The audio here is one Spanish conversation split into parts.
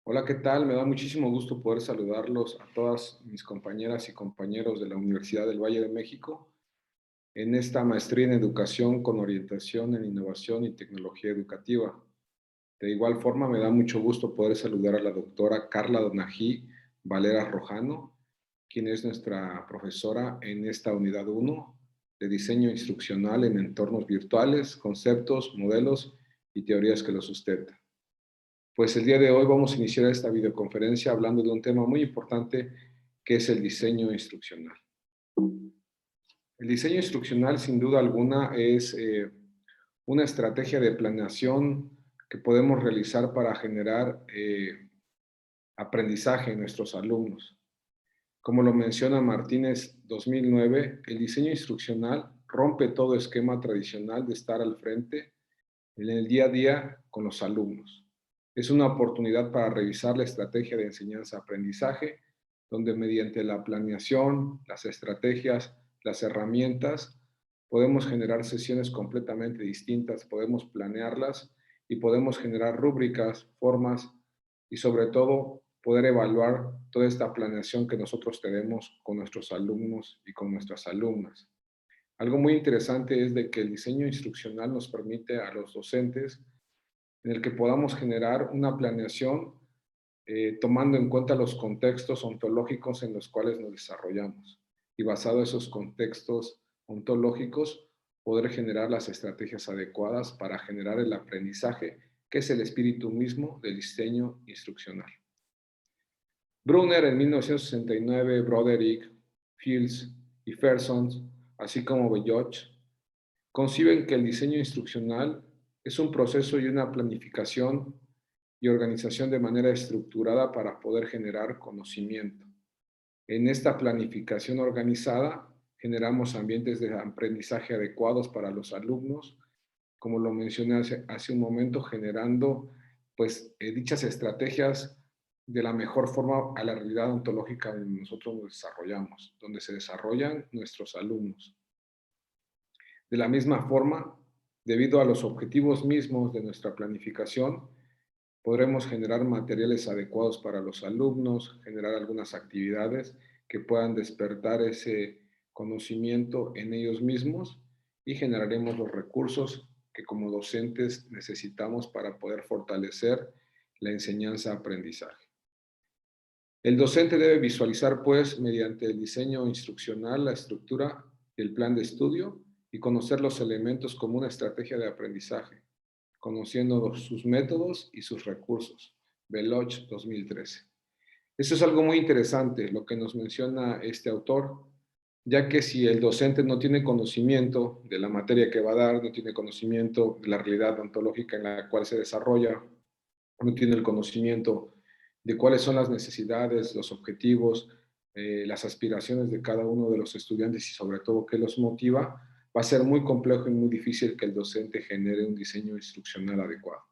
Hola, ¿qué tal? Me da muchísimo gusto poder saludarlos a todas mis compañeras y compañeros de la Universidad del Valle de México en esta maestría en educación con orientación en innovación y tecnología educativa. De igual forma, me da mucho gusto poder saludar a la doctora Carla Donají Valera Rojano, quien es nuestra profesora en esta unidad uno de diseño instruccional en entornos virtuales, conceptos, modelos y teorías que lo sustentan. Pues el día de hoy vamos a iniciar esta videoconferencia hablando de un tema muy importante que es el diseño instruccional. El diseño instruccional, sin duda alguna, es una estrategia de planeación que podemos realizar para generar aprendizaje en nuestros alumnos. Como lo menciona Martínez 2009, el diseño instruccional rompe todo esquema tradicional de estar al frente en el día a día con los alumnos. Es una oportunidad para revisar la estrategia de enseñanza-aprendizaje, donde mediante la planeación, las estrategias, las herramientas, podemos generar sesiones completamente distintas, podemos planearlas y podemos generar rúbricas, formas y sobre todo poder evaluar toda esta planeación que nosotros tenemos con nuestros alumnos y con nuestras alumnas. Algo muy interesante es de que el diseño instruccional nos permite a los docentes en el que podamos generar una planeación tomando en cuenta los contextos ontológicos en los cuales nos desarrollamos y basado en esos contextos ontológicos poder generar las estrategias adecuadas para generar el aprendizaje que es el espíritu mismo del diseño instruccional. Brunner en 1969, Broderick, Fields y Ferson, así como Belloch, conciben que el diseño instruccional es un proceso y una planificación y organización de manera estructurada para poder generar conocimiento. En esta planificación organizada generamos ambientes de aprendizaje adecuados para los alumnos, como lo mencioné hace un momento, generando dichas estrategias de la mejor forma a la realidad ontológica donde nosotros nos desarrollamos, donde se desarrollan nuestros alumnos. De la misma forma, debido a los objetivos mismos de nuestra planificación, podremos generar materiales adecuados para los alumnos, generar algunas actividades que puedan despertar ese conocimiento en ellos mismos y generaremos los recursos que como docentes necesitamos para poder fortalecer la enseñanza-aprendizaje. El docente debe visualizar, pues, mediante el diseño instruccional, la estructura y el plan de estudio y conocer los elementos como una estrategia de aprendizaje, conociendo sus métodos y sus recursos. Veloch 2013. Eso es algo muy interesante, lo que nos menciona este autor, ya que si el docente no tiene conocimiento de la materia que va a dar, no tiene conocimiento de la realidad ontológica en la cual se desarrolla, no tiene el conocimiento de cuáles son las necesidades, los objetivos, las aspiraciones de cada uno de los estudiantes y sobre todo qué los motiva, va a ser muy complejo y muy difícil que el docente genere un diseño instruccional adecuado.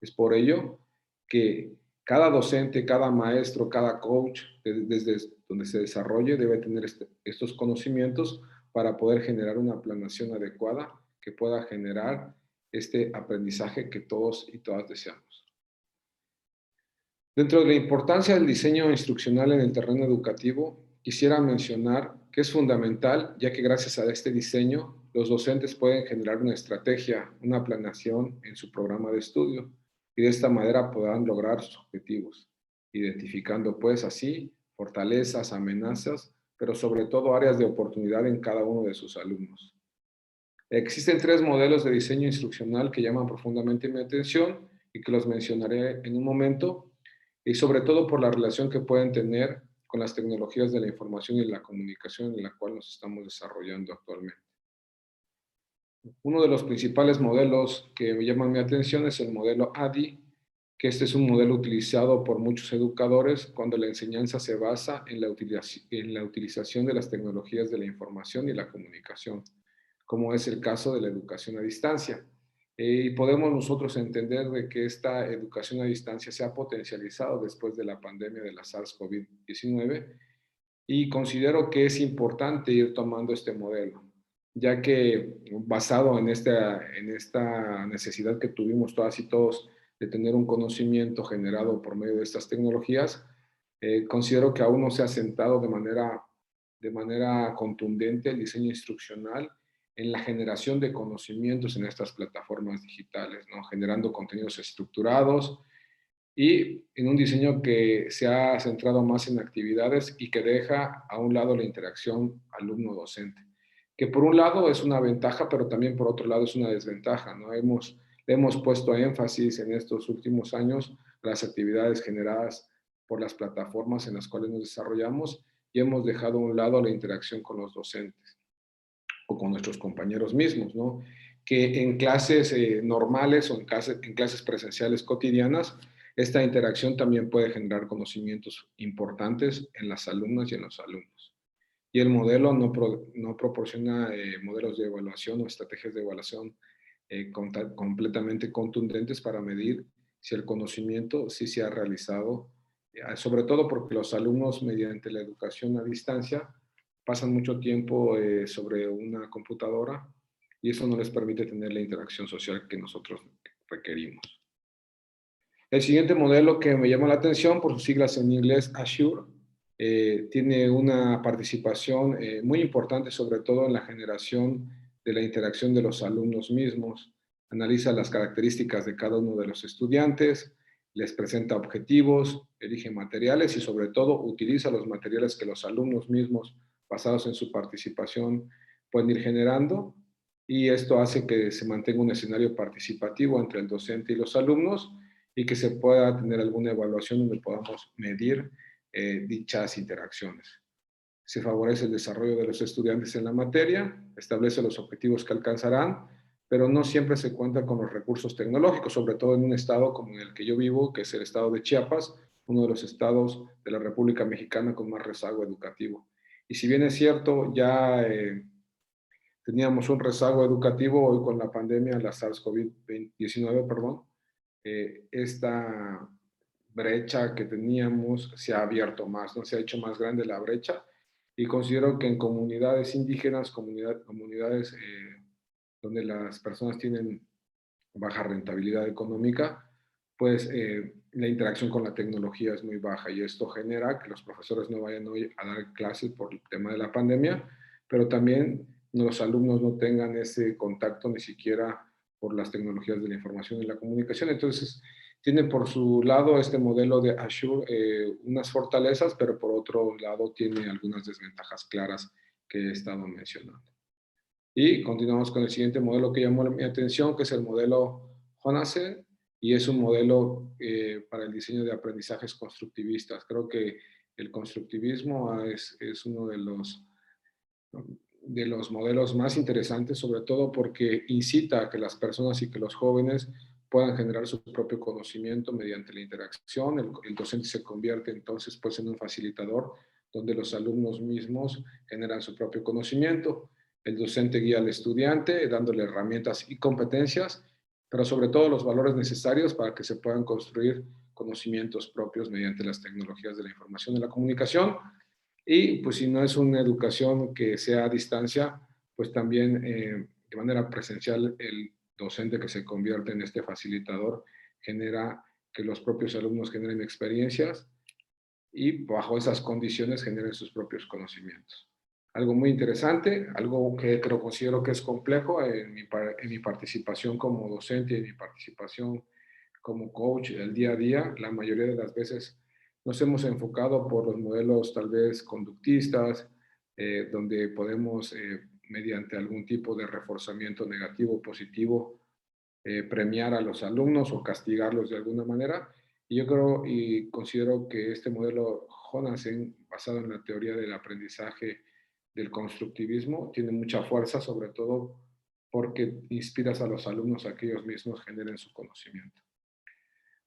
Es por ello que cada docente, cada maestro, cada coach, desde donde se desarrolle, debe tener estos conocimientos para poder generar una planeación adecuada que pueda generar este aprendizaje que todos y todas deseamos. Dentro de la importancia del diseño instruccional en el terreno educativo, quisiera mencionar que es fundamental, ya que gracias a este diseño, los docentes pueden generar una estrategia, una planeación en su programa de estudio y de esta manera podrán lograr sus objetivos, identificando pues así fortalezas, amenazas, pero sobre todo áreas de oportunidad en cada uno de sus alumnos. Existen tres modelos de diseño instruccional que llaman profundamente mi atención y que los mencionaré en un momento, y sobre todo por la relación que pueden tener con las tecnologías de la información y la comunicación en la cual nos estamos desarrollando actualmente. Uno de los principales modelos que me llaman mi atención es el modelo ADI, que este es un modelo utilizado por muchos educadores cuando la enseñanza se basa en la utilización de las tecnologías de la información y la comunicación, como es el caso de la educación a distancia. Y podemos nosotros entender de que esta educación a distancia se ha potencializado después de la pandemia de la SARS-CoV-19 y considero que es importante ir tomando este modelo, ya que basado en esta necesidad que tuvimos todas y todos de tener un conocimiento generado por medio de estas tecnologías, considero que aún no se ha sentado de manera contundente el diseño instruccional en la generación de conocimientos en estas plataformas digitales, ¿no? Generando contenidos estructurados y en un diseño que se ha centrado más en actividades y que deja a un lado la interacción alumno-docente, que por un lado es una ventaja, pero también por otro lado es una desventaja, ¿no? Hemos puesto énfasis en estos últimos años a las actividades generadas por las plataformas en las cuales nos desarrollamos y hemos dejado a un lado la interacción con los docentes o con nuestros compañeros mismos, ¿no? Que en clases normales o en clases presenciales cotidianas, esta interacción también puede generar conocimientos importantes en las alumnas y en los alumnos. Y el modelo no proporciona modelos de evaluación o estrategias de evaluación completamente contundentes para medir si el conocimiento sí se ha realizado, sobre todo porque los alumnos mediante la educación a distancia pasan mucho tiempo sobre una computadora y eso no les permite tener la interacción social que nosotros requerimos. El siguiente modelo que me llama la atención, por sus siglas en inglés Azure, tiene una participación muy importante, sobre todo en la generación de la interacción de los alumnos mismos. Analiza las características de cada uno de los estudiantes, les presenta objetivos, elige materiales y sobre todo utiliza los materiales que los alumnos mismos, basados en su participación, pueden ir generando. Y esto hace que se mantenga un escenario participativo entre el docente y los alumnos y que se pueda tener alguna evaluación donde podamos medir dichas interacciones. Se favorece el desarrollo de los estudiantes en la materia, establece los objetivos que alcanzarán, pero no siempre se cuenta con los recursos tecnológicos, sobre todo en un estado como en el que yo vivo, que es el estado de Chiapas, uno de los estados de la República Mexicana con más rezago educativo. Y si bien es cierto, ya teníamos un rezago educativo, hoy con la pandemia, la SARS-CoV-19, perdón, esta brecha que teníamos se ha abierto más, ¿no? Se ha hecho más grande la brecha y considero que en comunidades indígenas, comunidades donde las personas tienen baja rentabilidad económica, pues la interacción con la tecnología es muy baja y esto genera que los profesores no vayan hoy a dar clases por el tema de la pandemia, pero también los alumnos no tengan ese contacto ni siquiera por las tecnologías de la información y la comunicación. Entonces, tiene por su lado este modelo de Azure unas fortalezas, pero por otro lado tiene algunas desventajas claras que he estado mencionando. Y continuamos con el siguiente modelo que llamó mi atención, que es el modelo Jonassen, y es un modelo para el diseño de aprendizajes constructivistas. Creo que el constructivismo es uno de los modelos más interesantes, sobre todo porque incita a que las personas y que los jóvenes puedan generar su propio conocimiento mediante la interacción. El docente se convierte entonces pues, en un facilitador donde los alumnos mismos generan su propio conocimiento. El docente guía al estudiante dándole herramientas y competencias, pero sobre todo los valores necesarios para que se puedan construir conocimientos propios mediante las tecnologías de la información y la comunicación. Y pues si no es una educación que sea a distancia, pues también de manera presencial el docente que se convierte en este facilitador genera que los propios alumnos generen experiencias y bajo esas condiciones generen sus propios conocimientos. Algo muy interesante, algo que considero que es complejo en mi participación como docente y en mi participación como coach el día a día. La mayoría de las veces nos hemos enfocado por los modelos tal vez conductistas, donde podemos, mediante algún tipo de reforzamiento negativo o positivo, premiar a los alumnos o castigarlos de alguna manera. Y yo creo y considero que este modelo Jonassen, basado en la teoría del aprendizaje del constructivismo, tiene mucha fuerza, sobre todo porque inspiras a los alumnos a que ellos mismos generen su conocimiento.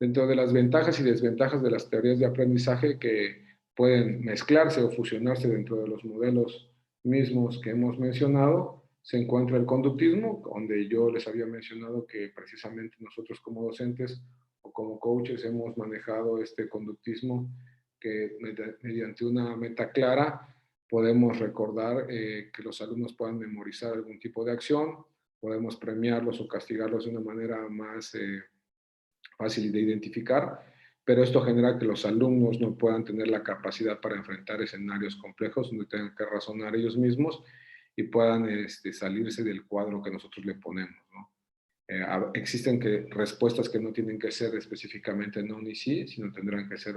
Dentro de las ventajas y desventajas de las teorías de aprendizaje que pueden mezclarse o fusionarse dentro de los modelos mismos que hemos mencionado, se encuentra el conductismo, donde yo les había mencionado que precisamente nosotros como docentes o como coaches hemos manejado este conductismo que mediante una meta clara podemos recordar que los alumnos puedan memorizar algún tipo de acción, podemos premiarlos o castigarlos de una manera más fácil de identificar, pero esto genera que los alumnos no puedan tener la capacidad para enfrentar escenarios complejos donde tengan que razonar ellos mismos y puedan salirse del cuadro que nosotros le ponemos, ¿no? Existen respuestas que no tienen que ser específicamente no ni sí, sino tendrán que ser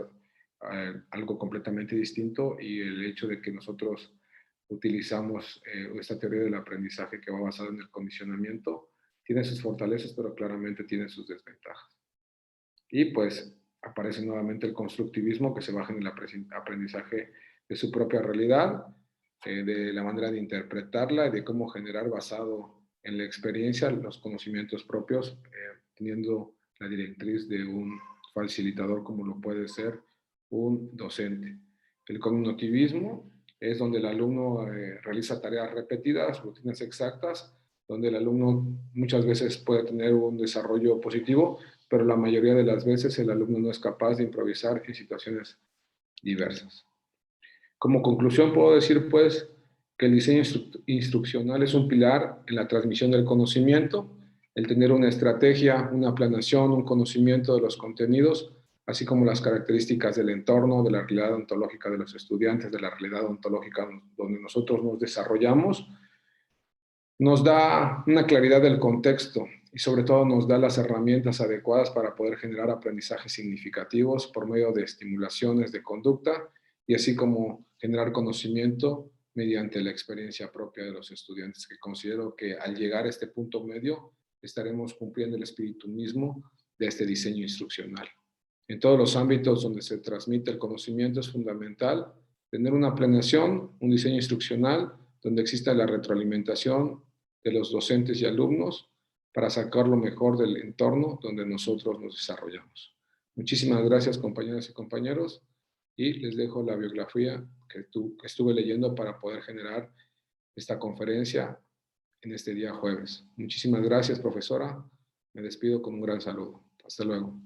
algo completamente distinto, y el hecho de que nosotros utilizamos esta teoría del aprendizaje que va basada en el condicionamiento tiene sus fortalezas, pero claramente tiene sus desventajas. Y pues aparece nuevamente el constructivismo, que se basa en el aprendizaje de su propia realidad, de la manera de interpretarla y de cómo generar basado en la experiencia los conocimientos propios, teniendo la directriz de un facilitador como lo puede ser un docente. El cognitivismo es donde el alumno realiza tareas repetidas, rutinas exactas, donde el alumno muchas veces puede tener un desarrollo positivo, pero la mayoría de las veces el alumno no es capaz de improvisar en situaciones diversas. Como conclusión puedo decir pues que el diseño instruccional es un pilar en la transmisión del conocimiento, el tener una estrategia, una planeación, un conocimiento de los contenidos, así como las características del entorno, de la realidad ontológica de los estudiantes, de la realidad ontológica donde nosotros nos desarrollamos, nos da una claridad del contexto y sobre todo nos da las herramientas adecuadas para poder generar aprendizajes significativos por medio de estimulaciones de conducta y así como generar conocimiento mediante la experiencia propia de los estudiantes, que considero que al llegar a este punto medio estaremos cumpliendo el espíritu mismo de este diseño instruccional. En todos los ámbitos donde se transmite el conocimiento es fundamental tener una planeación, un diseño instruccional donde exista la retroalimentación de los docentes y alumnos para sacar lo mejor del entorno donde nosotros nos desarrollamos. Muchísimas gracias, compañeras y compañeros, y les dejo la biografía que estuve leyendo para poder generar esta conferencia en este día jueves. Muchísimas gracias, profesora. Me despido con un gran saludo. Hasta luego.